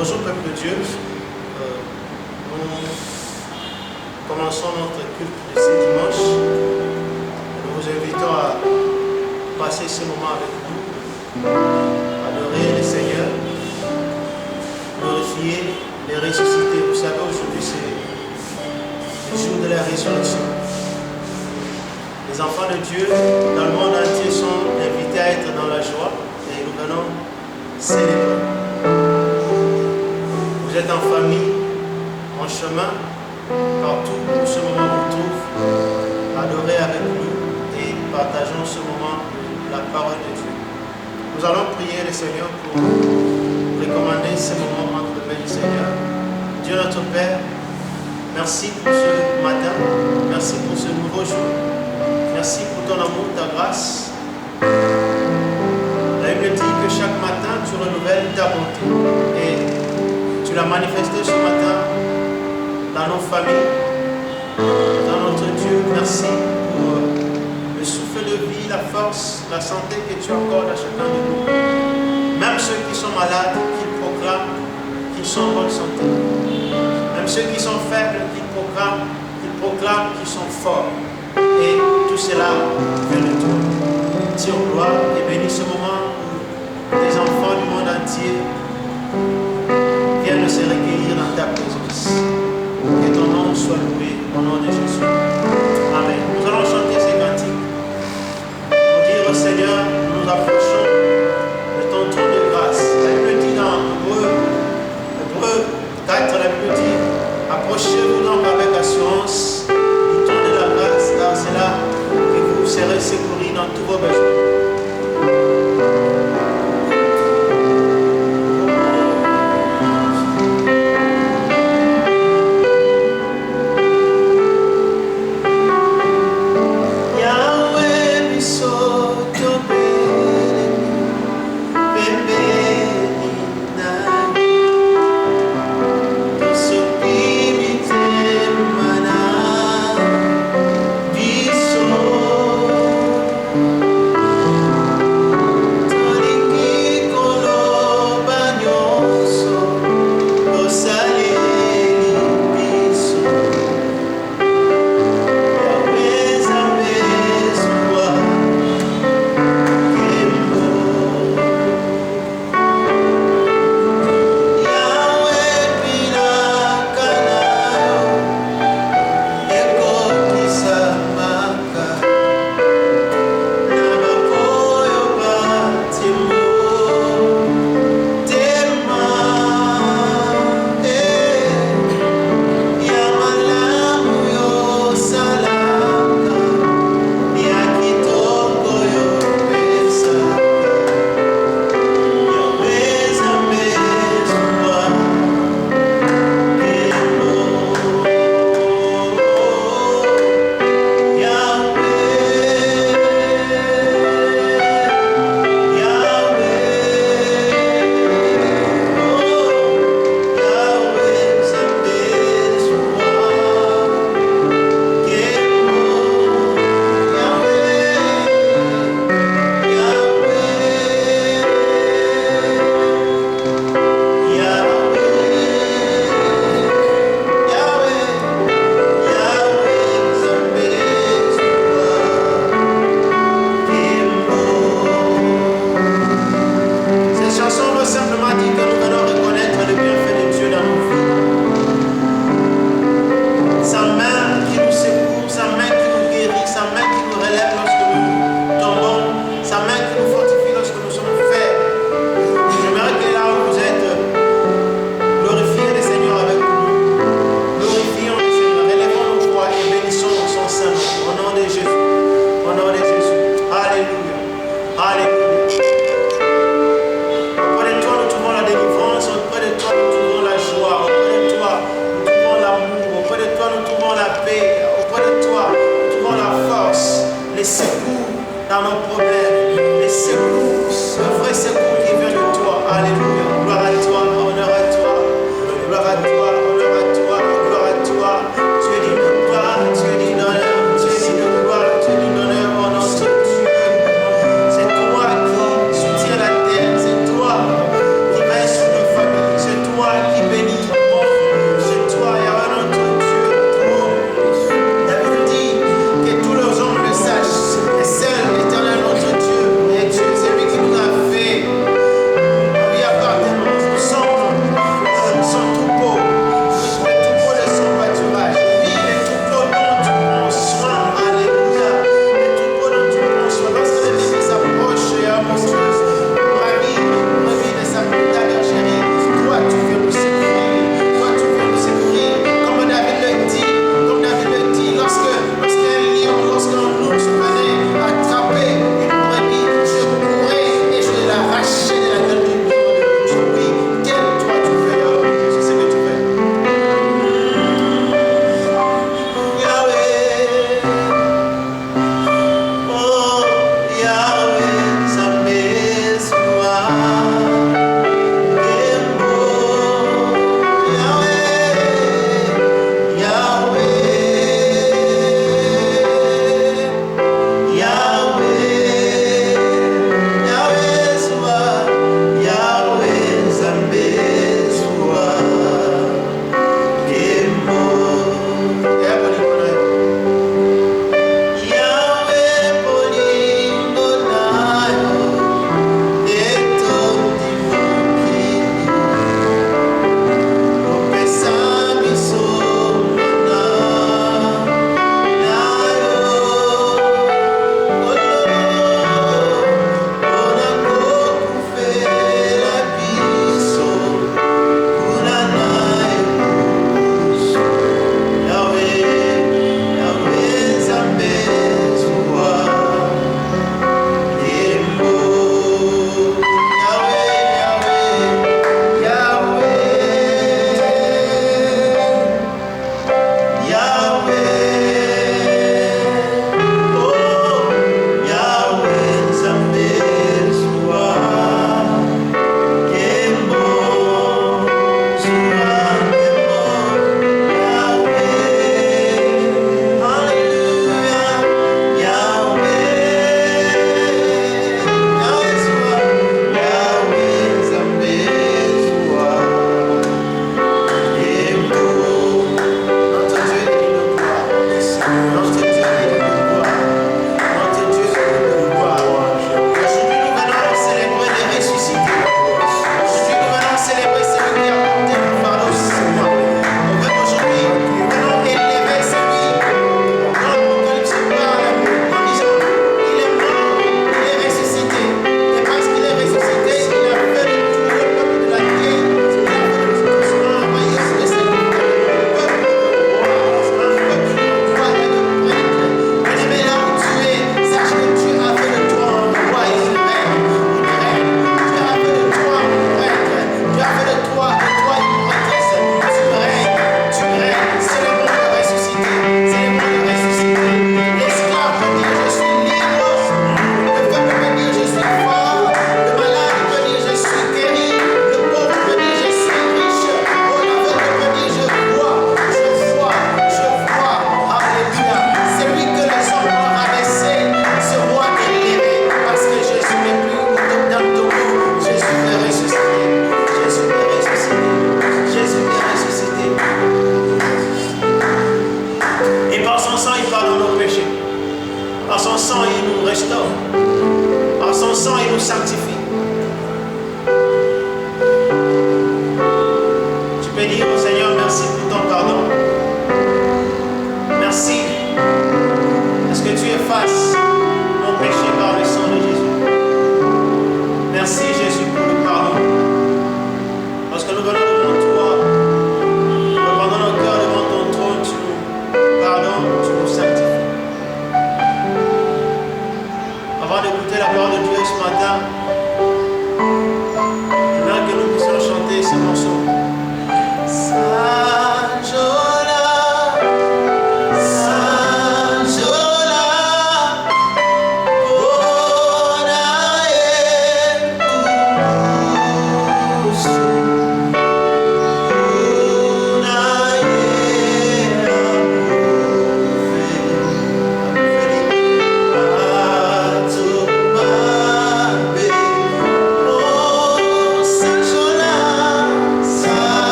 Bonjour peuple de Dieu, nous commençons notre culte de ce dimanche. Nous vous invitons à passer ce moment avec nous, adorer le Seigneur, glorifier, les ressusciter. Vous savez, aujourd'hui c'est le jour de la résurrection. Les enfants de Dieu dans le monde entier sont invités à être dans la joie et nous venons célébrer. Vous êtes en famille, en chemin, partout où ce moment vous trouve, adorez avec nous et partageons ce moment de la parole de Dieu. Nous allons prier le Seigneur pour recommander ce moment entre les mains du Seigneur. Dieu notre Père, merci pour ce matin, merci pour ce nouveau jour, merci pour ton amour, ta grâce. La Bible dit que chaque matin tu renouvelles ta bonté et tu l'as manifesté ce matin dans nos familles, dans notre Dieu. Merci pour le souffle de vie, la force, la santé que tu accordes à chacun de nous. Même ceux qui sont malades, qu'ils proclament qu'ils sont en bonne santé. Même ceux qui sont faibles, qu'ils proclament qu'ils sont forts. Et tout cela vient de toi. Tire gloire et bénis ce moment où les enfants du monde entier viennent se recueillir dans ta présence. Que ton nom soit loué au nom de Jésus. Amen. Nous allons chanter ces cantiques pour dire au Seigneur, nous nous approchons de ton trône de grâce. La Bible dit dans Hébreux 4, la Bible dit, approchez-vous donc avec assurance du trône de la grâce, car c'est là que vous serez secourus dans tous vos besoins.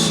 Tu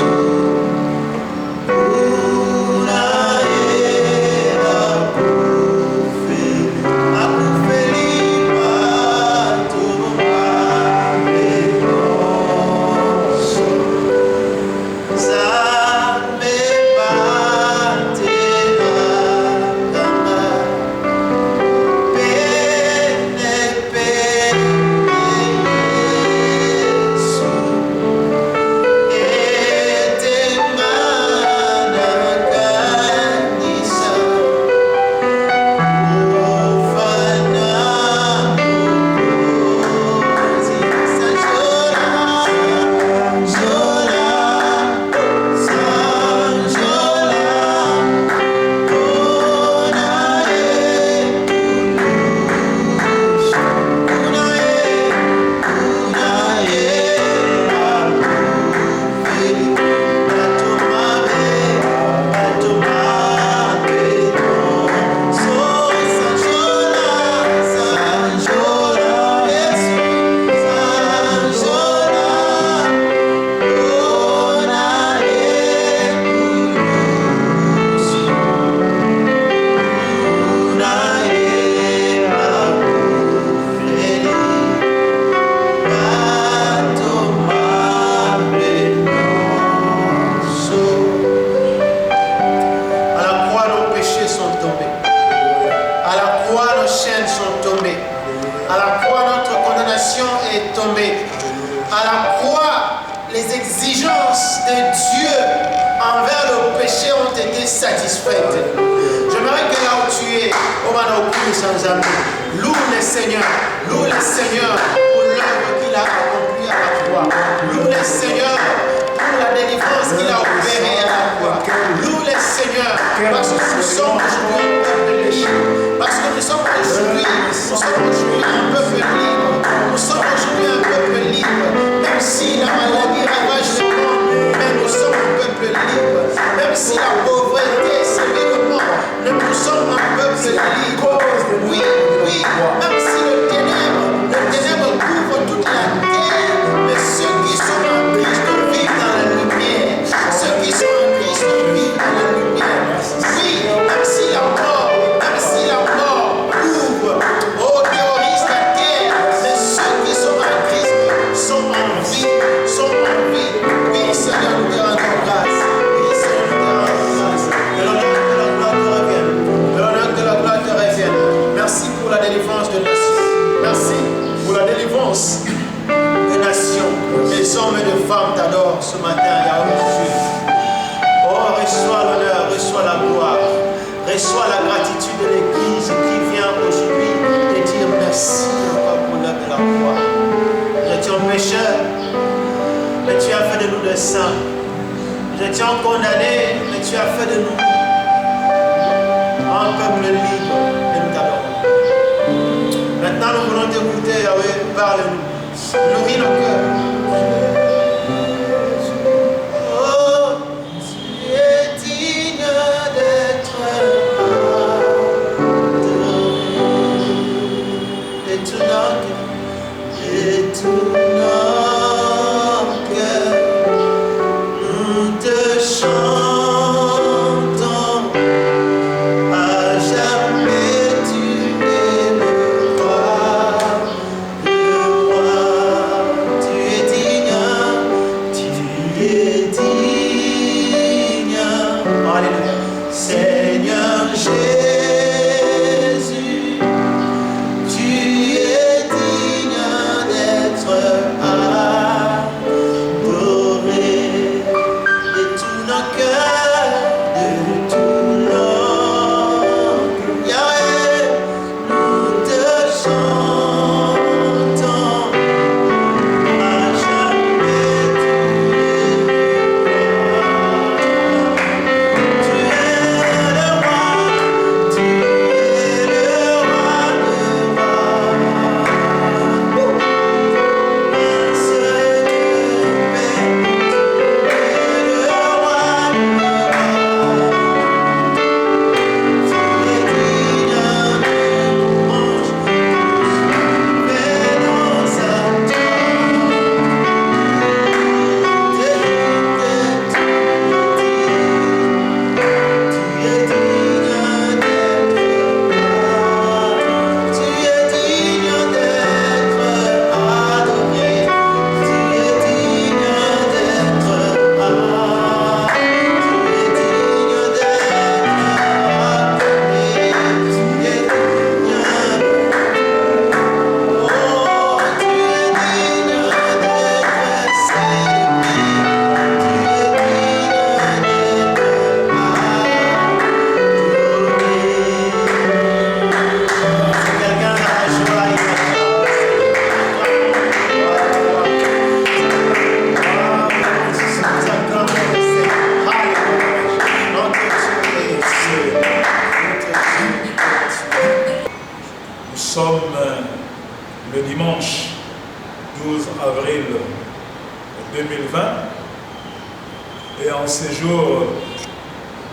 Et en ce jour,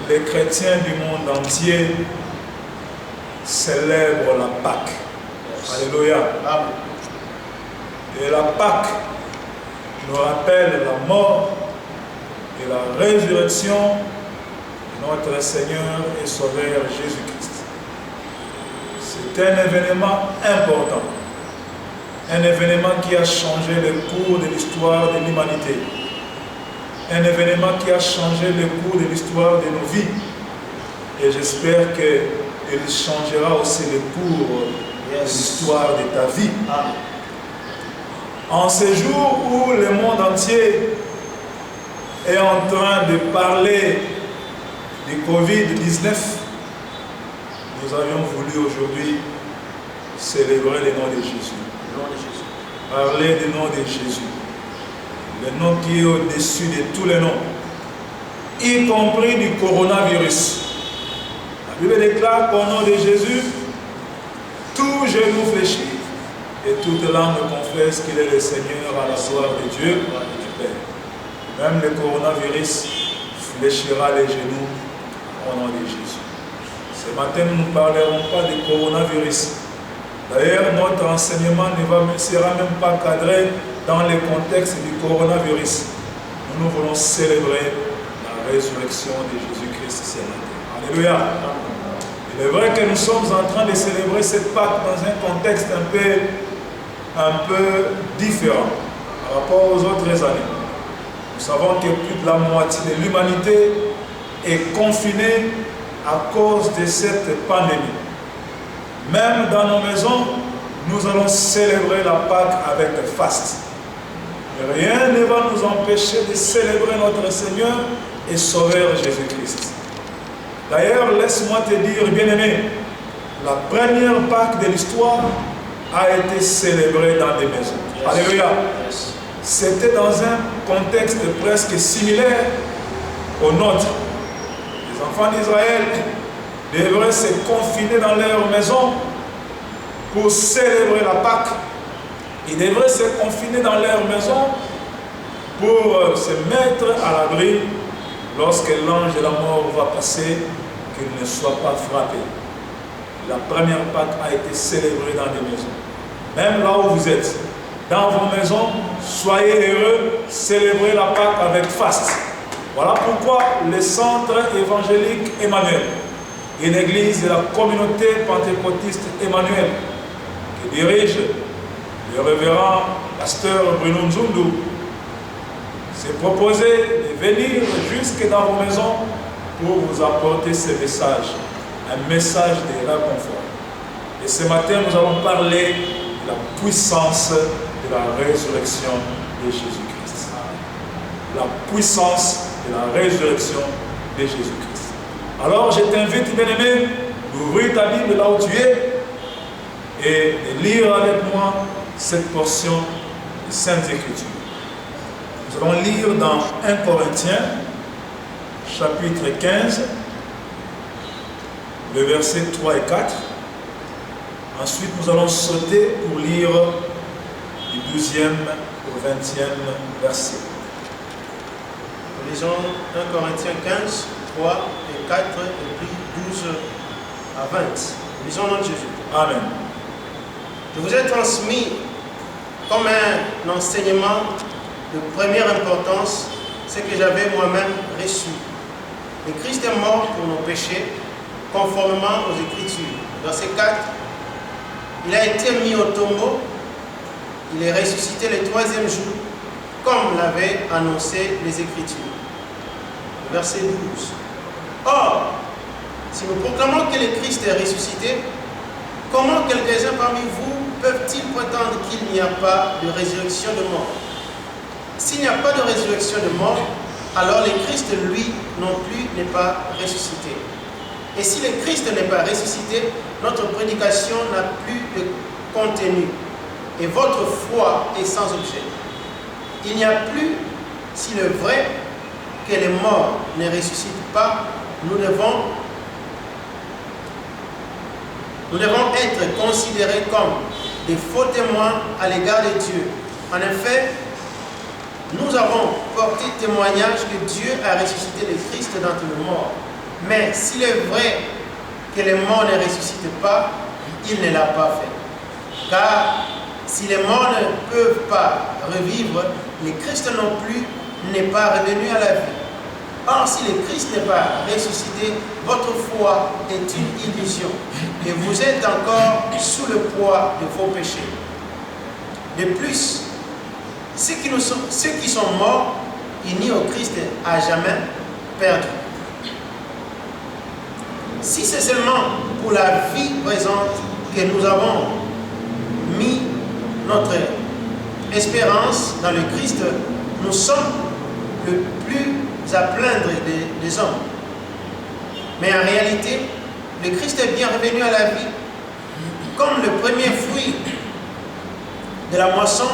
les chrétiens du monde entier célèbrent la Pâque. Alléluia. Amen. Et la Pâque nous rappelle la mort et la résurrection de notre Seigneur et Sauveur Jésus-Christ. C'est un événement important. Un événement qui a changé le cours de l'histoire de l'humanité. Un événement qui a changé le cours de l'histoire de nos vies. Et j'espère qu'il changera aussi le cours de l'histoire de ta vie. Amen. En ce jour où le monde entier est en train de parler du Covid-19, nous avions voulu aujourd'hui célébrer le nom de Jésus. Au nom de Jésus. Parler du nom de Jésus. Le nom qui est au-dessus de tous les noms, y compris du coronavirus. La Bible déclare qu'au nom de Jésus, tout genou fléchit et toute langue confesse qu'il est le Seigneur à la gloire de Dieu et du Père. Même le coronavirus fléchira les genoux au nom de Jésus. Ce matin, nous ne parlerons pas du coronavirus. D'ailleurs, notre enseignement ne sera même pas cadré dans le contexte du coronavirus. Nous voulons célébrer la résurrection de Jésus-Christ ce matin. Alléluia. Il est vrai que nous sommes en train de célébrer cette Pâque dans un contexte un peu différent par rapport aux autres années. Nous savons que plus de la moitié de l'humanité est confinée à cause de cette pandémie. Même dans nos maisons, nous allons célébrer la Pâque avec faste. Mais rien ne va nous empêcher de célébrer notre Seigneur et Sauveur Jésus-Christ. D'ailleurs, laisse-moi te dire, bien-aimé, la première Pâque de l'histoire a été célébrée dans des maisons. Yes. Alléluia. Yes. C'était dans un contexte presque similaire au nôtre. Les enfants d'Israël devraient se confiner dans leur maison pour célébrer la Pâque. Ils devraient se confiner dans leur maison pour se mettre à l'abri lorsque l'ange de la mort va passer, qu'il ne soit pas frappé. La première Pâque a été célébrée dans des maisons. Même là où vous êtes, dans vos maisons, soyez heureux, célébrez la Pâque avec faste. Voilà pourquoi le centre évangélique Emmanuel et l'église de la communauté pentecôtiste Emmanuel, qui dirige le révérend pasteur Bruno Nzundu, s'est proposé de venir jusque dans vos maisons pour vous apporter ce message, un message de réconfort. Et ce matin, nous allons parler de la puissance de la résurrection de Jésus-Christ. La puissance de la résurrection de Jésus-Christ. Alors, je t'invite, bien-aimé, d'ouvrir ta Bible là où tu es et de lire avec moi cette portion des Saintes Écritures. Nous allons lire dans 1 Corinthiens, chapitre 15, le verset 3 et 4. Ensuite, nous allons sauter pour lire du 12e au 20e verset. Nous lisons 1 Corinthiens 15, 3 et 4 et puis 12 à 20. Nous lisons au nom de Jésus. Amen. Je vous ai transmis comme un enseignement de première importance ce que j'avais moi-même reçu. Le Christ est mort pour nos péchés, conformément aux Écritures. Verset 4. Il a été mis au tombeau, il est ressuscité le troisième jour, comme l'avaient annoncé les Écritures. Verset 12. Or, si nous proclamons que le Christ est ressuscité, comment quelques-uns parmi vous peuvent-ils prétendre qu'il n'y a pas de résurrection de mort? S'il n'y a pas de résurrection de mort, alors le Christ, lui, non plus, n'est pas ressuscité. Et si le Christ n'est pas ressuscité, notre prédication n'a plus de contenu et votre foi est sans objet. Il n'y a plus, s'il est vrai que les morts ne ressuscitent pas, nous devons être considérés comme des faux témoins à l'égard de Dieu. En effet, nous avons porté témoignage que Dieu a ressuscité le Christ d'entre les morts. Mais s'il est vrai que les morts ne ressuscitent pas, il ne l'a pas fait. Car si les morts ne peuvent pas revivre, le Christ non plus n'est pas revenu à la vie. Or, si le Christ n'est pas ressuscité, votre foi est une illusion et vous êtes encore sous le poids de vos péchés. De plus, ceux qui sont morts, unis au Christ à jamais, perdus. Si c'est seulement pour la vie présente que nous avons mis notre espérance dans le Christ, nous sommes le plus à plaindre des hommes. Mais en réalité, le Christ est bien revenu à la vie. Comme le premier fruit de la moisson,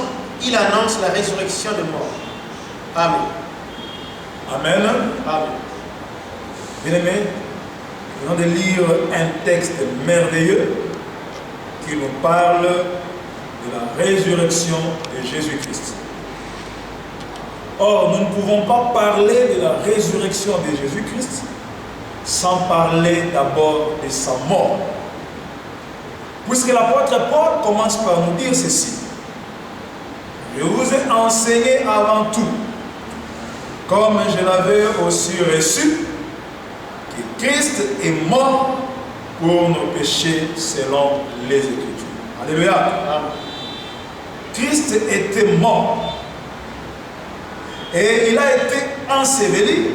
il annonce la résurrection des morts. Amen. Amen. Amen. Bien-aimés, nous venons de lire un texte merveilleux qui nous parle de la résurrection de Jésus-Christ. Or, nous ne pouvons pas parler de la résurrection de Jésus-Christ sans parler d'abord de sa mort. Puisque l'apôtre Paul commence par nous dire ceci. Je vous ai enseigné avant tout, comme je l'avais aussi reçu, que Christ est mort pour nos péchés selon les Écritures. Alléluia. Christ était mort. Et il a été enseveli.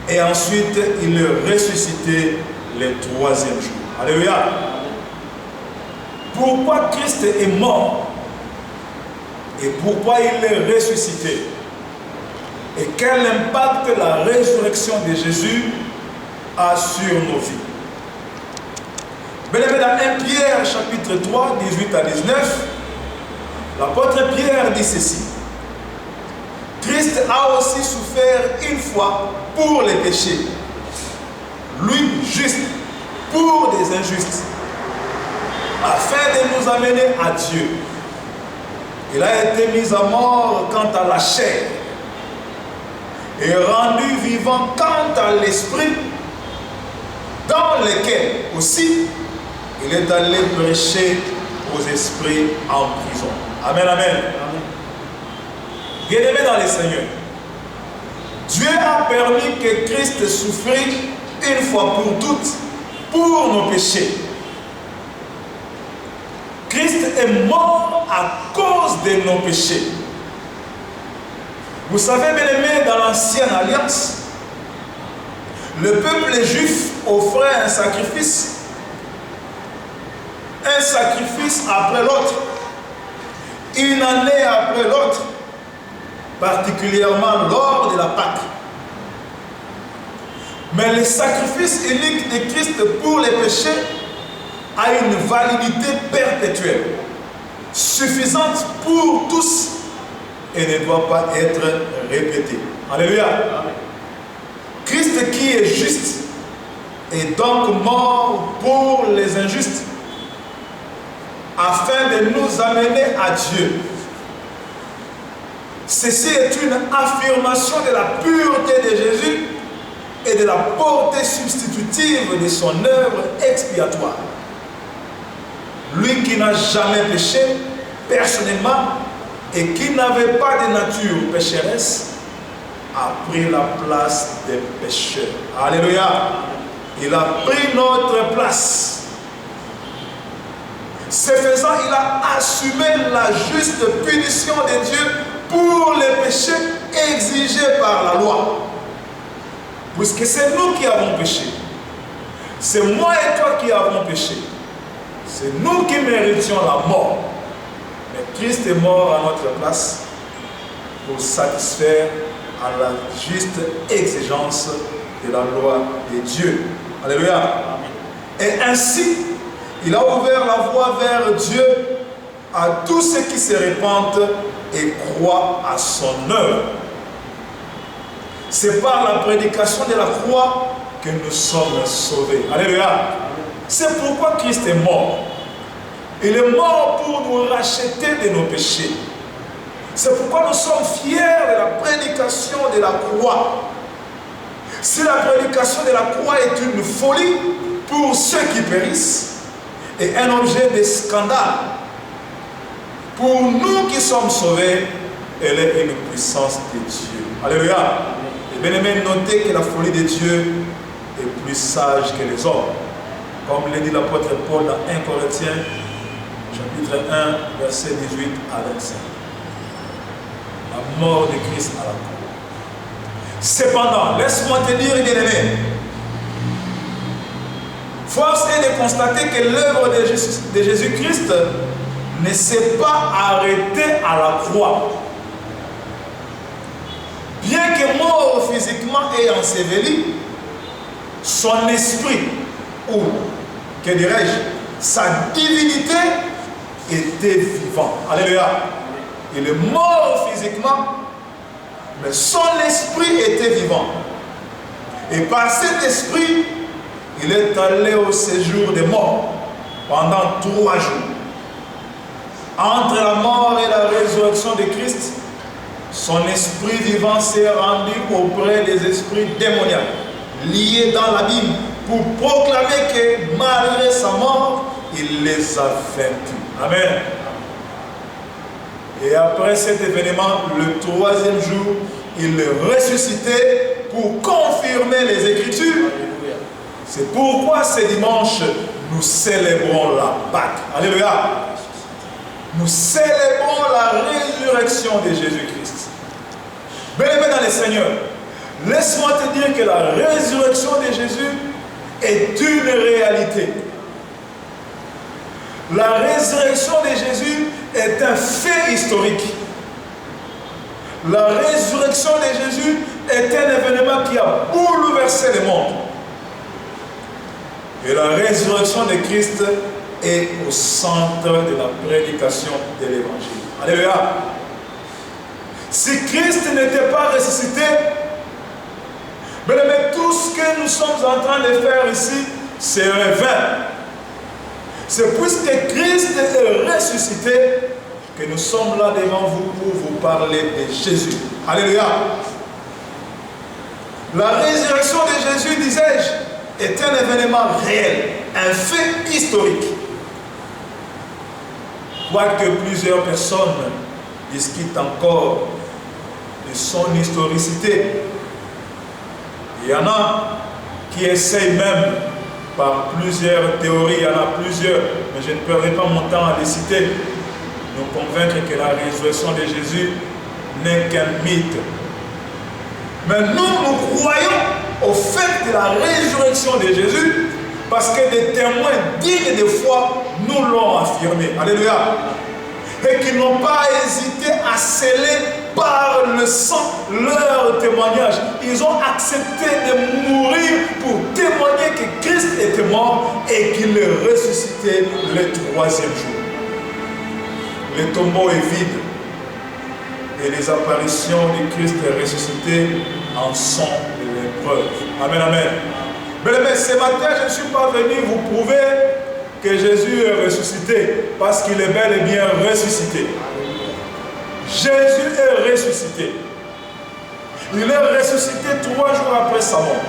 Et ensuite, il est ressuscité le troisième jour. Alléluia. Pourquoi Christ est mort? Et pourquoi il est ressuscité? Et quel impact la résurrection de Jésus a sur nos vies? Bien-aimés, dans 1 Pierre chapitre 3, 18 à 19, l'apôtre Pierre dit ceci. Christ a aussi souffert une fois pour les péchés, lui juste pour des injustes, afin de nous amener à Dieu. Il a été mis à mort quant à la chair et rendu vivant quant à l'esprit, dans lequel aussi il est allé prêcher aux esprits en prison. Amen, amen. Bien-aimés dans le Seigneur, Dieu a permis que Christ souffrit une fois pour toutes pour nos péchés. Christ est mort à cause de nos péchés. Vous savez, bien-aimés, dans l'ancienne alliance, le peuple juif offrait un sacrifice après l'autre, une année après l'autre, particulièrement lors de la Pâque. Mais le sacrifice unique de Christ pour les péchés a une validité perpétuelle, suffisante pour tous et ne doit pas être répété. Alléluia. Christ qui est juste est donc mort pour les injustes afin de nous amener à Dieu. Ceci est une affirmation de la pureté de Jésus et de la portée substitutive de son œuvre expiatoire. Lui qui n'a jamais péché personnellement et qui n'avait pas de nature pécheresse a pris la place des pécheurs. Alléluia. Il a pris notre place. Ce faisant, il a assumé la juste punition de Dieu pour les péchés exigés par la loi. Puisque c'est nous qui avons péché. C'est moi et toi qui avons péché. C'est nous qui méritions la mort. Mais Christ est mort à notre place pour satisfaire à la juste exigence de la loi de Dieu. Alléluia. Et ainsi, il a ouvert la voie vers Dieu à tous ceux qui se répandent et croient à son œuvre. C'est par la prédication de la croix que nous sommes sauvés. Alléluia. C'est pourquoi Christ est mort. Il est mort pour nous racheter de nos péchés. C'est pourquoi nous sommes fiers de la prédication de la croix. Si la prédication de la croix est une folie pour ceux qui périssent et un objet de scandale, pour nous qui sommes sauvés, elle est une puissance de Dieu. Alléluia. Et bien aimé, notez que la folie de Dieu est plus sage que les hommes. Comme le dit l'apôtre Paul dans 1 Corinthiens, chapitre 1, verset 18 à 25. La mort de Christ à la croix. Cependant, laisse-moi te dire, bien-aimé, force est de constater que l'œuvre de Jésus-Christ ne s'est pas arrêtée à la croix. Bien que mort physiquement et enseveli, son esprit, ou, que dirais-je, sa divinité était vivant. Alléluia. Il est mort physiquement, mais son esprit était vivant. Et par cet esprit, il est allé au séjour des morts pendant 3 jours. Entre la mort et la résurrection de Christ, son esprit vivant s'est rendu auprès des esprits démoniaques, liés dans l'abîme, pour proclamer que malgré sa mort, il les a vaincus. Amen. Et après cet événement, le 3e jour, il est ressuscité pour confirmer les Écritures. C'est pourquoi ce dimanche, nous célébrons la Pâque. Alléluia. Nous célébrons la résurrection de Jésus-Christ. Bien-aimé dans le Seigneur, laisse-moi te dire que la résurrection de Jésus est une réalité. La résurrection de Jésus est un fait historique. La résurrection de Jésus est un événement qui a bouleversé le monde. Et la résurrection de Christ est au centre de la prédication de l'Évangile. Alléluia. Si Christ n'était pas ressuscité, mais tout ce que nous sommes en train de faire ici serait vain. C'est puisque Christ est ressuscité que nous sommes là devant vous pour vous parler de Jésus. Alléluia. La résurrection de Jésus, disais-je, est un événement réel, un fait historique. Quoique plusieurs personnes discutent encore de son historicité, il y en a qui essayent même par plusieurs théories, il y en a plusieurs, mais je ne perdrai pas mon temps à les citer, nous convaincre que la résurrection de Jésus n'est qu'un mythe. Mais nous croyons au fait de la résurrection de Jésus parce que des témoins dignes de foi nous l'ont affirmé. Alléluia. Et qui n'ont pas hésité à sceller par le sang leur témoignage. Ils ont accepté de mourir pour témoigner que Christ était mort et qu'il est ressuscité le 3e jour. Le tombeau est vide et les apparitions de Christ ressuscité en sont l'épreuve. Amen, amen. Mais ce matin, je ne suis pas venu vous prouver que Jésus est ressuscité parce qu'il est bel et bien ressuscité. Jésus est ressuscité. Il est ressuscité 3 jours après sa mort.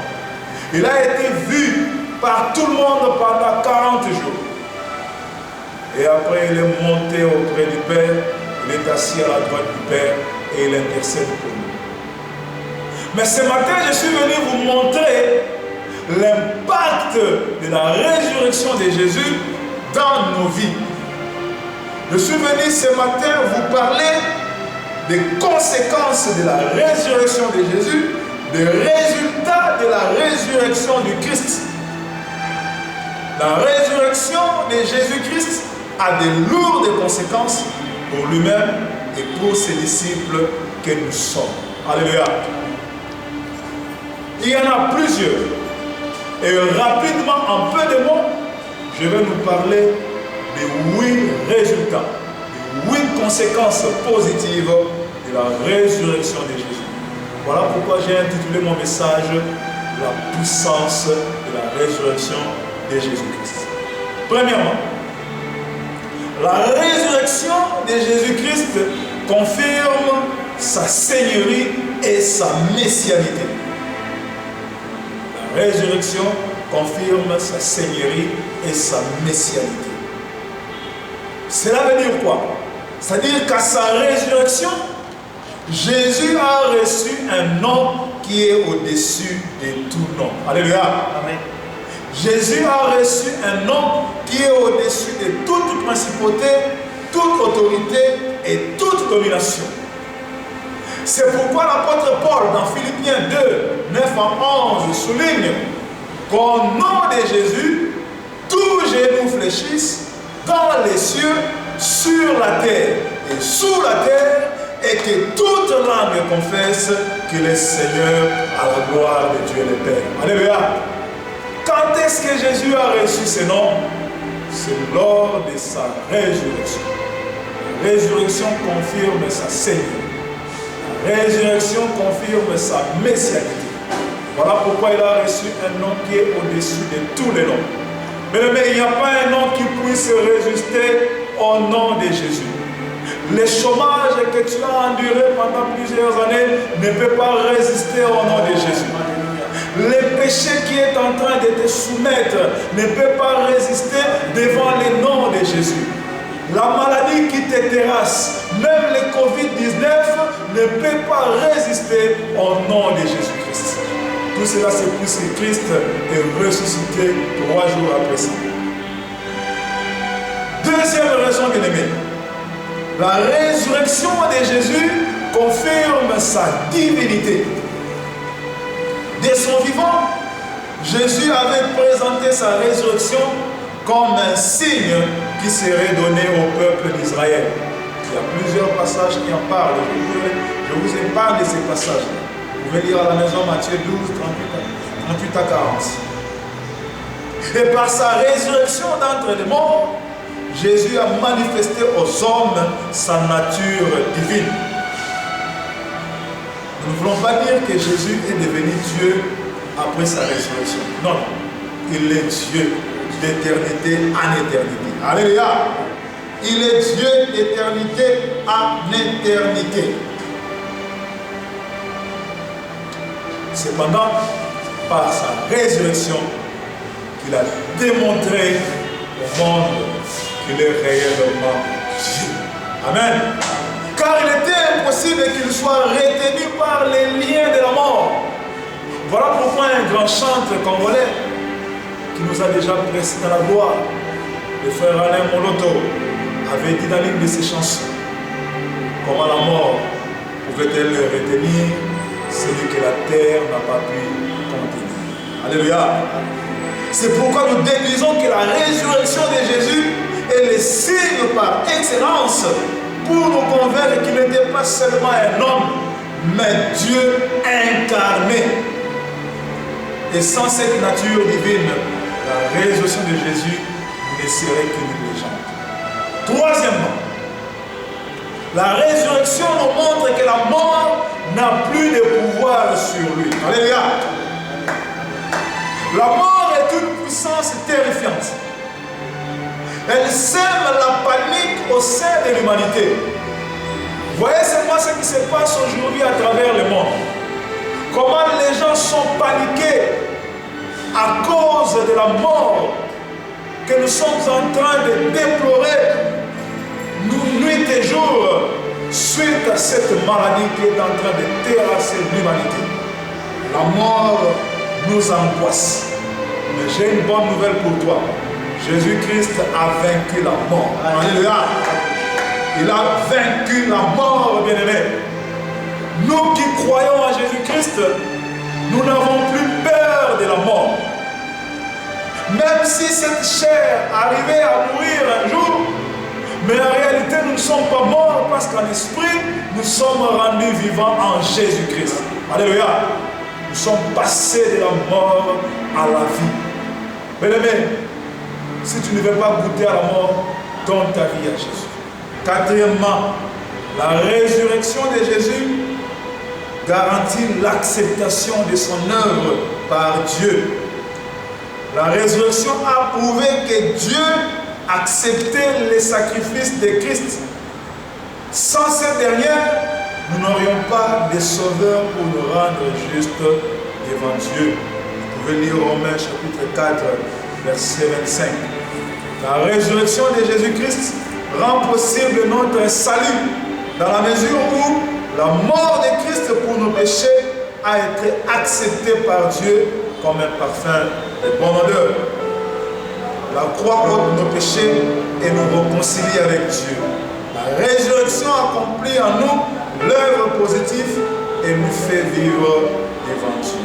Il a été vu par tout le monde pendant 40 jours. Et après, il est monté auprès du Père. Il est assis à la droite du Père et il intercède pour nous. Mais ce matin, je suis venu vous montrer l'impact de la résurrection de Jésus dans nos vies. Je suis venu ce matin vous parler des conséquences de la résurrection de Jésus, des résultats de la résurrection du Christ. La résurrection de Jésus-Christ a de lourdes conséquences pour lui-même et pour ses disciples que nous sommes. Alléluia. Il y en a plusieurs. Et rapidement, en peu de mots, je vais nous parler des 8 résultats, des 8 conséquences positives de la résurrection de Jésus. Voilà pourquoi j'ai intitulé mon message « La puissance de la résurrection de Jésus-Christ ». Premièrement, la résurrection de Jésus-Christ confirme sa seigneurie et sa messianité. La résurrection confirme sa seigneurie et sa messianité. Cela veut dire quoi? C'est-à-dire qu'à sa résurrection, Jésus a reçu un nom qui est au-dessus de tout nom. Alléluia. Amen. Jésus a reçu un nom qui est au-dessus de toute principauté, toute autorité et toute domination. C'est pourquoi l'apôtre Paul, dans Philippiens 2, 9 à 11, souligne qu'au nom de Jésus, tous genoux fléchissent dans les cieux, sur la terre et sous la terre, et que toute langue confesse que le Seigneur a la gloire de Dieu le Père. Alléluia. Quand est-ce que Jésus a reçu ce nom? C'est lors de sa résurrection. La résurrection confirme sa seigneurie. La résurrection confirme sa messianité. Voilà pourquoi il a reçu un nom qui est au-dessus de tous les noms. Mais il n'y a pas un nom qui puisse résister au nom de Jésus. Le chômage que tu as enduré pendant plusieurs années ne peut pas résister au nom de Jésus. Le péché qui est en train de te soumettre ne peut pas résister devant le nom de Jésus. La maladie qui te terrasse, même le Covid-19, ne peut pas résister au nom de Jésus-Christ. Tout cela, c'est puisque Christ est ressuscité 3 jours après ça. Deuxième raison, bien-aimé. La résurrection de Jésus confirme sa divinité. De son vivant, Jésus avait présenté sa résurrection comme un signe qui serait donné au peuple d'Israël. Il y a plusieurs passages qui en parlent. Je vous épargne de ces passages. Vous pouvez lire à la maison Matthieu 12, 38 à 40. Et par sa résurrection d'entre les morts, Jésus a manifesté aux hommes sa nature divine. Nous ne voulons pas dire que Jésus est devenu Dieu après sa résurrection. Non, il est Dieu d'éternité en éternité. Alléluia. Il est Dieu d'éternité en éternité. Cependant, par sa résurrection, qu'il a démontré au monde qu'il est réellement Dieu. Amen. Car il était impossible qu'il soit retenu par les liens de la mort. Voilà pourquoi un grand chantre congolais qui nous a déjà pressé dans la gloire, le frère Alain Moloto, avait dit dans l'une de ses chansons comment la mort pouvait-elle retenir celui que la terre n'a pas pu contenir. Alléluia. C'est pourquoi nous déduisons que la résurrection de Jésus est le signe par excellence pour nous convaincre qu'il n'était pas seulement un homme, mais Dieu incarné. Et sans cette nature divine, la résurrection de Jésus ne serait qu'une légende. Troisièmement, la résurrection nous montre que la mort n'a plus de pouvoir sur lui. Alléluia. La mort est une puissance terrifiante. Elle sème la panique au sein de l'humanité. Voyez seulement ce qui se passe aujourd'hui à travers le monde. Comment les gens sont paniqués à cause de la mort que nous sommes en train de déplorer nuit et jour suite à cette maladie qui est en train de terrasser l'humanité. La mort nous angoisse. Mais j'ai une bonne nouvelle pour toi. Jésus-Christ a vaincu la mort. Alléluia. Il a vaincu la mort, bien-aimé. Nous qui croyons en Jésus-Christ, nous n'avons plus peur de la mort. Même si cette chair arrivait à mourir un jour, mais en réalité nous ne sommes pas morts parce qu'en esprit, nous sommes rendus vivants en Jésus-Christ. Alléluia. Nous sommes passés de la mort à la vie. Bien-aimé, si tu ne veux pas goûter à la mort, donne ta vie à Jésus. Quatrièmement, la résurrection de Jésus garantit l'acceptation de son œuvre par Dieu. La résurrection a prouvé que Dieu acceptait les sacrifices de Christ. Sans cette dernière, nous n'aurions pas de sauveur pour nous rendre justes devant Dieu. Vous pouvez lire Romains chapitre 4, verset 25. La résurrection de Jésus-Christ rend possible notre salut dans la mesure où la mort de Christ pour nos péchés a été acceptée par Dieu comme un parfum de bonne odeur. La croix ôte nos péchés et nous réconcilie avec Dieu. La résurrection accomplit en nous l'œuvre positive et nous fait vivre devant Dieu.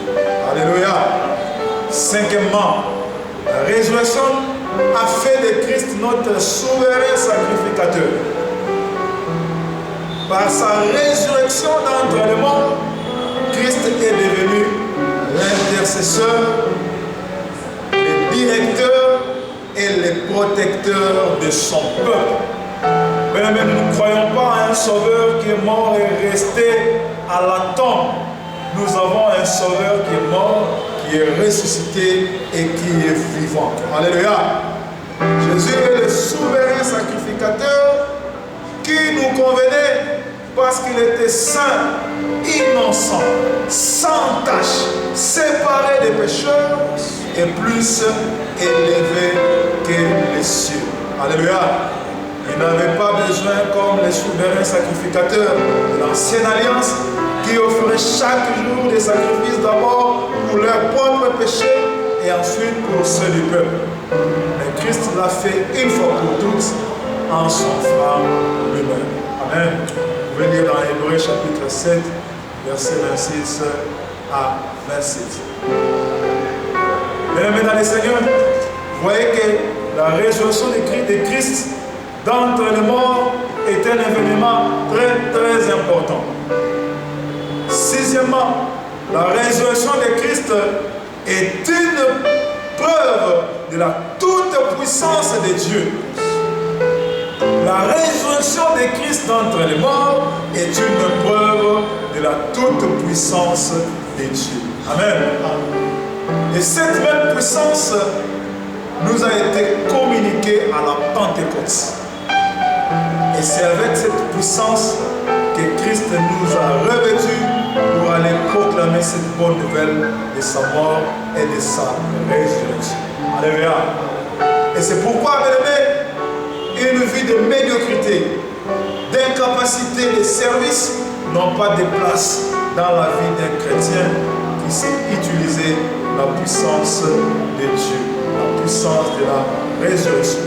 Alléluia. Cinquièmement, la résurrection a fait de Christ notre souverain sacrificateur. Par sa résurrection d'entre les morts, Christ est devenu l'intercesseur, le directeur et le protecteur de son peuple. Mais nous ne croyons pas à un sauveur qui est mort et resté à la tombe. Nous avons un sauveur qui est mort, qui est ressuscité et qui est vivant. Alléluia. Jésus est le souverain sacrificateur qui nous convenait parce qu'il était saint, innocent, sans tache, séparé des pécheurs et plus élevé que les cieux. Alléluia. Il n'avait pas besoin, comme les souverains sacrificateurs de l'ancienne alliance, qui offraient chaque jour des sacrifices d'abord pour leurs propres péchés et ensuite pour ceux du peuple. Mais Christ l'a fait une fois pour toutes en s'offrant lui-même. Amen. Vous pouvez lire dans Hébreux chapitre 7, verset 26 à 27. Mesdames, dans les Seigneurs, vous voyez que la résurrection de Christ d'entre les morts est un événement très très important. Sixièmement, la résurrection de Christ est une preuve de la toute-puissance de Dieu. La résurrection de Christ d'entre les morts est une preuve de la toute-puissance de Dieu. Amen. Et cette même puissance nous a été communiquée à la Pentecôte. Et c'est avec cette puissance que Christ nous a revêtus pour aller proclamer cette bonne nouvelle de sa mort et de sa résurrection. Alléluia. Et c'est pourquoi, bien-aimés, une vie de médiocrité, d'incapacité de service n'ont pas de place dans la vie d'un chrétien qui sait utiliser la puissance de Dieu, la puissance de la résurrection.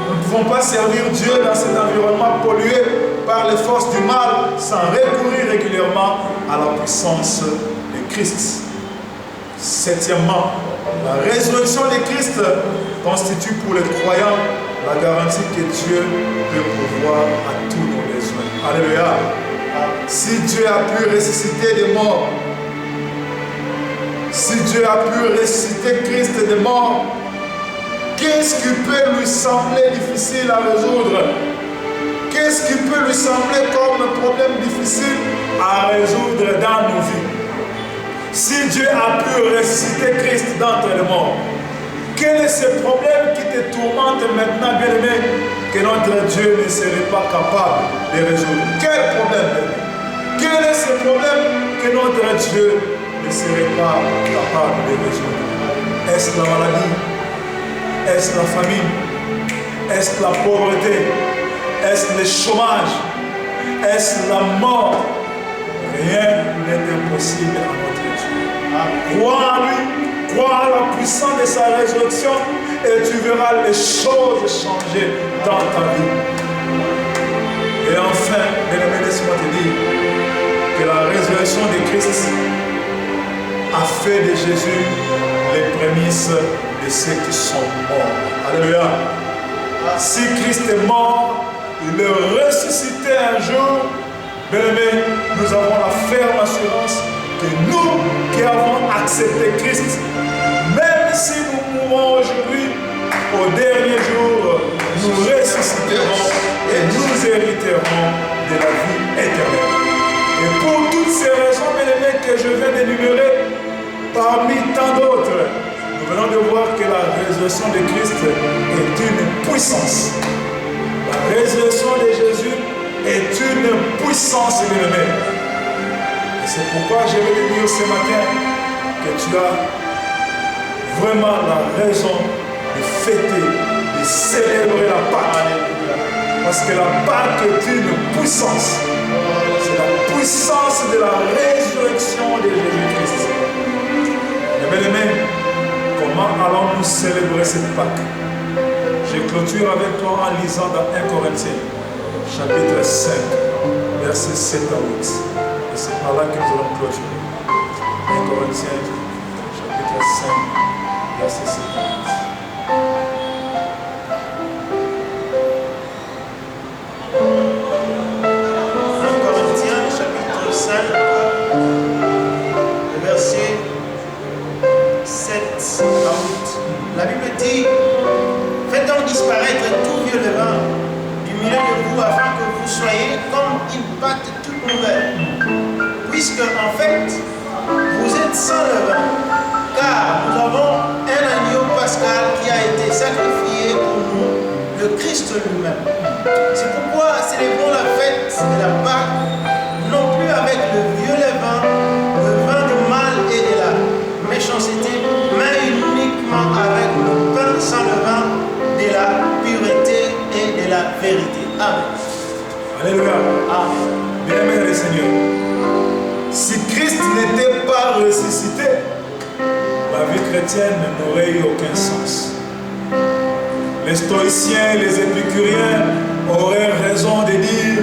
Nous ne pouvons pas servir Dieu dans cet environnement pollué par les forces du mal sans recourir régulièrement à la puissance de Christ. Septièmement, la résurrection de Christ constitue pour les croyants la garantie que Dieu peut pourvoir à tous nos besoins. Alléluia. Si Dieu a pu ressusciter des morts, si Dieu a pu ressusciter Christ des morts, qu'est-ce qui peut lui sembler difficile à résoudre? Qu'est-ce qui peut lui sembler comme un problème difficile à résoudre dans nos vies? Si Dieu a pu ressusciter Christ d'entre les morts, quel est ce problème qui te tourmente maintenant, bien-aimé, que notre Dieu ne serait pas capable de résoudre? Quel problème, bien-aimé? Quel est ce problème que notre Dieu ne serait pas capable de résoudre? Est-ce la maladie? Est-ce la famine? Est-ce la pauvreté? Est-ce le chômage? Est-ce la mort? Rien n'est impossible à notre Dieu. Crois en lui, crois à la puissance de sa résurrection et tu verras les choses changer dans ta vie. Et enfin, bien-aimé, laisse-moi te dire que la résurrection de Christ a fait de Jésus les prémices de ceux qui sont morts. Alléluia. Si Christ est mort, il est ressuscité un jour. Bien-aimés, nous avons la ferme assurance que nous qui avons accepté Christ, même si nous mourons aujourd'hui, au dernier jour, nous ressusciterons et nous hériterons de la vie éternelle. Et pour toutes ces raisons, bien-aimés, que je viens d'énumérer, parmi tant d'autres, nous venons de voir que la résurrection de Christ est une puissance. La résurrection de Jésus est une puissance bien-aimée. Et c'est pourquoi je vais te dire ce matin que tu as vraiment la raison de fêter, de célébrer la Pâque. Parce que la Pâque est une puissance. C'est la puissance de la résurrection de Jésus-Christ. Et bien aimé, comment allons-nous célébrer cette Pâque? Je clôture avec toi en lisant dans 1 Corinthiens, chapitre 5, versets 7 à 8. Et c'est par là que nous allons clôturer. 1 Corinthiens, chapitre 5, versets 7 à 8. Verset 7 à 8. La Bible dit: faites donc disparaître tout vieux levain du milieu de vous, afin que vous soyez comme une pâte toute nouvelle, puisque en fait vous êtes sans levain, car nous avons un agneau pascal qui a été sacrifié pour nous, le Christ lui-même. C'est pourquoi célébrons la fête de la Pâque, non plus avec le vieux levain, le vin du mal et de la méchanceté, mais uniquement avec le pain sans levain, de la pureté et de la vérité. Amen. Alléluia. Amen. Bien-aimé le Seigneur, si Christ n'était pas ressuscité, la vie chrétienne n'aurait eu aucun sens. Les stoïciens et les épicuriens auraient raison de dire: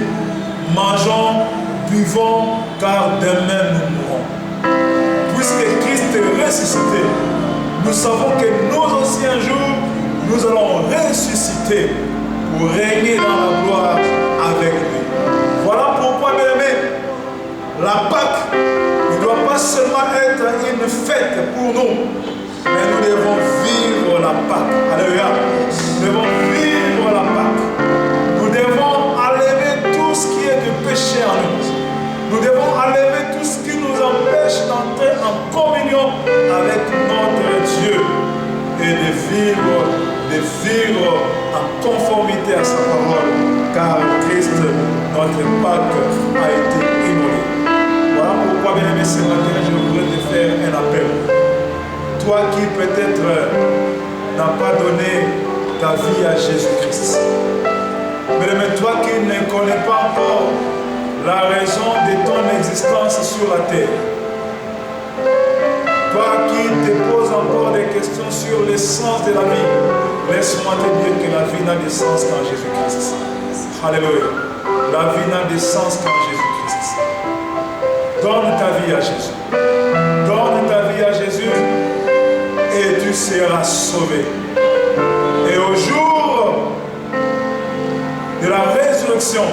mangeons, buvons, car demain nous mourrons. Puisque Christ est ressuscité, nous savons que nous aussi un jour, nous allons ressusciter pour régner dans la gloire avec lui. Voilà pourquoi, bien aimé, la Pâque ne doit pas seulement être une fête pour nous, mais nous devons vivre la Pâque. Alléluia. Nous devons vivre la Pâque. Nous devons enlever tout ce qui est du péché en nous. Nous devons enlever tout ce qui nous empêche d'entrer en communion avec notre Dieu et de vivre en conformité à sa parole, car Christ, notre Pâque, a été immolé. Voilà pourquoi, bien aimé, ce matin, je voudrais te faire un appel. Toi qui peut-être n'as pas donné ta vie à Jésus-Christ, mais toi qui ne connais pas encore la raison de ton existence sur la terre, toi qui te poses encore des questions sur le sens de la vie, laisse-moi te dire que la vie n'a de sens qu'en Jésus-Christ. Alléluia. La vie n'a de sens qu'en Jésus-Christ. Donne ta vie à Jésus. Donne ta vie à Jésus et tu seras sauvé. Et au jour de la résurrection,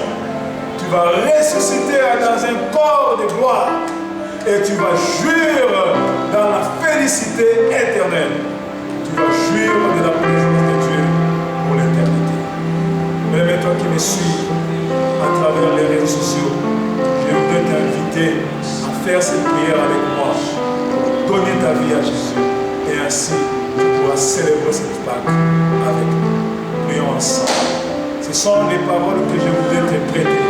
tu vas ressusciter dans un corps de gloire et tu vas jouir dans la félicité éternelle. Tu vas jouir de la présence de Dieu pour l'éternité. Même toi qui me suis à travers les réseaux sociaux, je voudrais t'inviter à faire cette prière avec moi pour donner ta vie à Jésus. Et ainsi, tu pourras célébrer cette Pâque avec nous. Prions ensemble. Ce sont les paroles que je voudrais te prêter.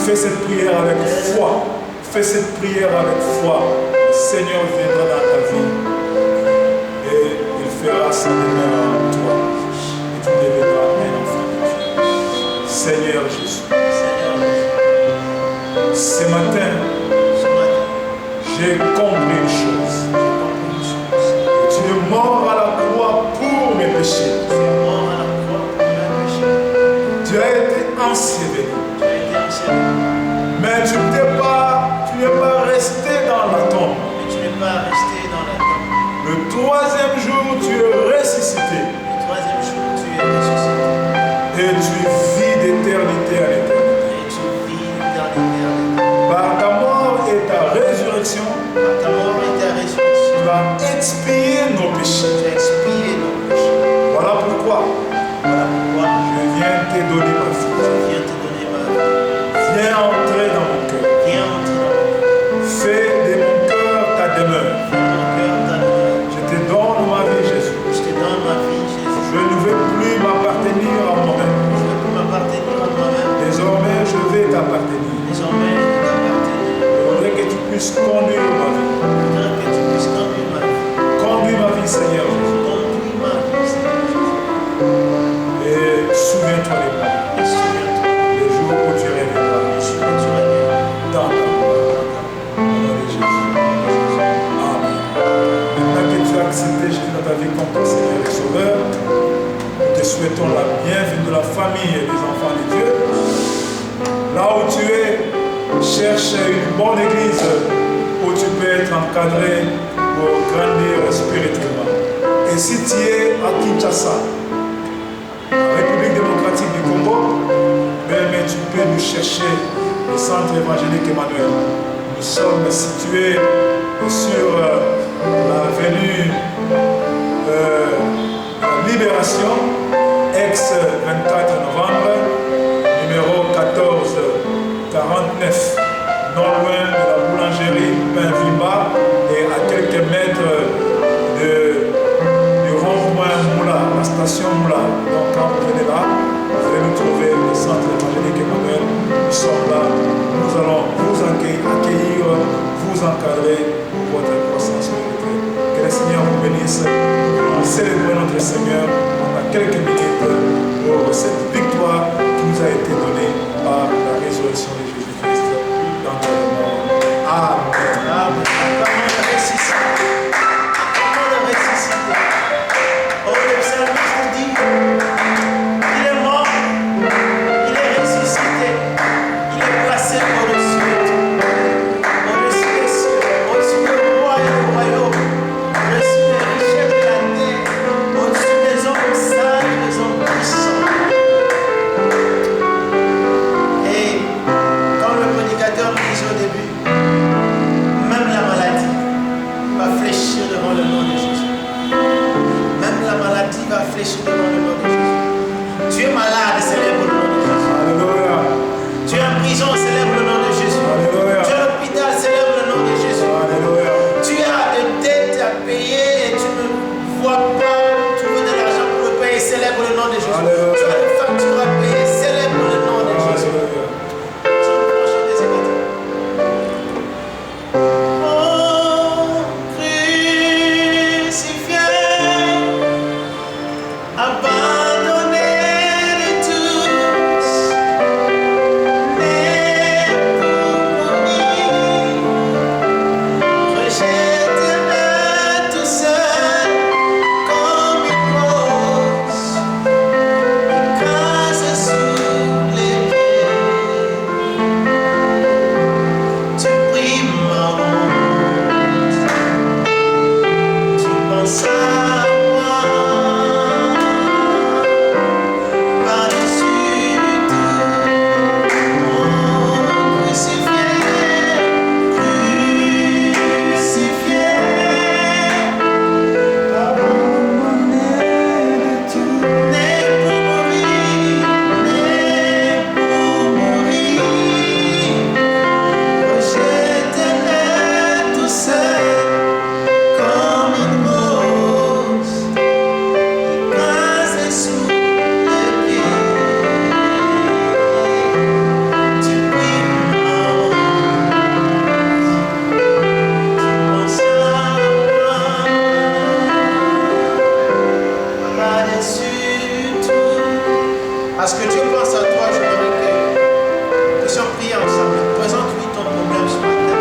Fais cette prière avec foi. Fais cette prière avec foi. Le Seigneur viendra dans ta vie et il fera sa demeure en toi. Et tu deviendras un enfant de Dieu. Seigneur Jésus, ce matin, j'ai compris une chose. Tu es mort à la croix pour mes péchés. Tu as été enseveli. Mais tu n'es pas resté dans la tombe. Le troisième jour, tu es ressuscité. Et tu vis d'éternité à l'éternité. Par ta mort et ta résurrection, tu as expié nos péchés. Voilà pourquoi je viens te donner ma vie. Viens entrer dans mon cœur. Fais de mon cœur ta demeure. Je te donne ma vie, Jésus. Je ne veux plus m'appartenir à moi-même. Désormais, je vais accepté Jésus dans ta vie comme ton Seigneur et Sauveur. Nous te souhaitons la bienvenue de la famille et des enfants de Dieu. Là où tu es, cherche une bonne église où tu peux être encadré pour grandir spirituellement. Et si tu es à Kinshasa, République démocratique du Congo, mais tu peux nous chercher le centre évangélique Emmanuel. Nous sommes situés sur l'avenue Libération, ex-24 novembre, numéro 1449, non loin de la boulangerie Pain-Vimba et à quelques mètres du rond-point Moula, la station Moula. Donc quand vous venez là, vous allez nous trouver le centre évangélique Emmanuel. Nous sommes là, nous allons vous accueillir, vous encadrer pour votre croissance spirituelle. Que le Seigneur vous bénisse. Nous allons célébrer notre Seigneur pendant quelques minutes pour cette victoire qui nous a été donnée par la résurrection de Jésus-Christ dans notre mort. Amen. Amen. Comment le ressusciter? Comment le ressusciter? Oh, le psalmiste dit, il est mort, il est ressuscité, il est placé au-dessus de tout, au-dessus des cieux, au-dessus des rois et des royaumes, au-dessus des richesses de la terre, au-dessus des hommes sages, des hommes puissants. Et comme le prédicateur nous disait au début, même la maladie va fléchir devant le nom de Jésus. Même la maladie va fléchir devant le nom de Jésus. Tu es malade, célèbre le nom de Jésus. Alléluia. Tu es en prison, célèbre le nom de Jésus. Alléluia. Tu es à l'hôpital, célèbre le nom de Jésus. Alléluia. Tu as des dettes à payer et tu ne vois pas trouver de l'argent pour le payer, célèbre le nom de Jésus. Alléluia. Tu as une facture à payer, célèbre le nom de Jésus. Alléluia. Parce que Dieu pense à toi, je voudrais que nous puissions prier ensemble. Présente-lui ton problème ce matin.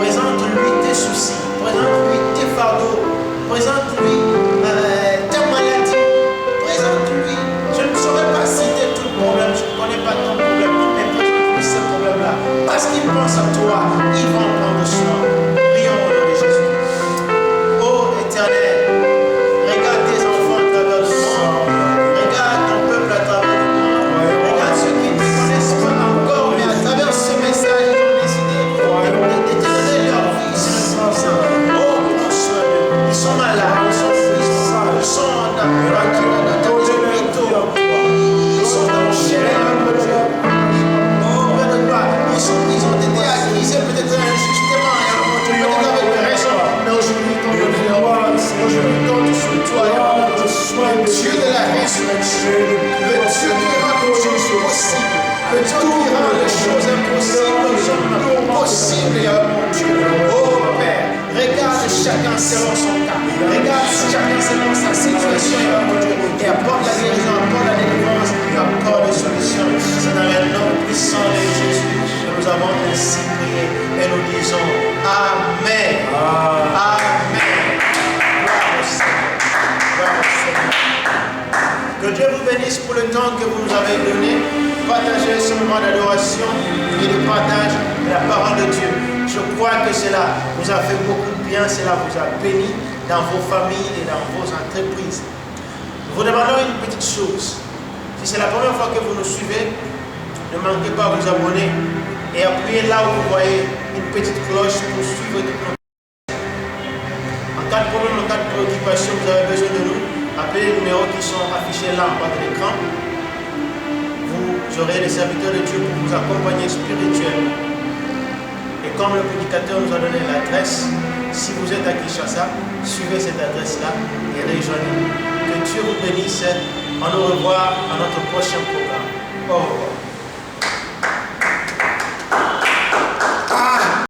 Présente-lui tes soucis. Présente-lui tes fardeaux. Présente-lui ta maladie. Présente-lui. Je ne saurais pas citer tout le problème. Je ne connais pas ton problème. Mais présente-lui ce problème-là. Parce qu'il pense à toi, il va en prendre soin. Prions au nom de Jésus. Ô Éternel, regarde tes enfants à travers le monde. Regarde ton peuple à travers le monde. Regarde ceux qui ne te connaissent pas encore, mais à travers ce message, ils ont décidé de donner leur vie sur le puissant. Oh, prends soin d'eux. Ils sont malades, ils sont puissants, ils sont dans les hôpitaux, ils sont dans le chair, mon Dieu. Oh, Père de gloire, ils ont été accusés peut-être injustement, mon Dieu, peut-être avec raison, mais aujourd'hui, ton Dieu, aujourd'hui, compte sur toi, le Dieu de la résurrection, le Dieu qui rend les choses possibles, le Dieu qui rend les choses impossibles possibles, mon Dieu. Oh Père, regarde chacun selon son cas, regarde chacun selon sa situation, mon Dieu, et apporte la guérison, apporte la délivrance, et apporte les solutions. C'est dans le nom puissant de Jésus que nous avons ainsi prié et nous disons Amen. Amen. bénisse pour le temps que vous nous avez donné. Partager ce moment d'adoration et de partage de la parole de Dieu. Je crois que cela vous a fait beaucoup de bien, cela vous a béni dans vos familles et dans vos entreprises. Nous vous demandons une petite chose. Si c'est la première fois que vous nous suivez, ne manquez pas à vous abonner et appuyez là où vous voyez une petite cloche pour suivre toutes nos. En cas de problème, en cas de préoccupation, vous avez besoin de nous, appelez les numéros qui sont affichés là en bas de l'écran. Vous aurez des serviteurs de Dieu pour vous accompagner spirituellement. Et comme le prédicateur nous a donné l'adresse, si vous êtes à Kinshasa, suivez cette adresse-là et rejoignez-nous. Que Dieu vous bénisse. On nous revoit à notre prochain programme. Au revoir.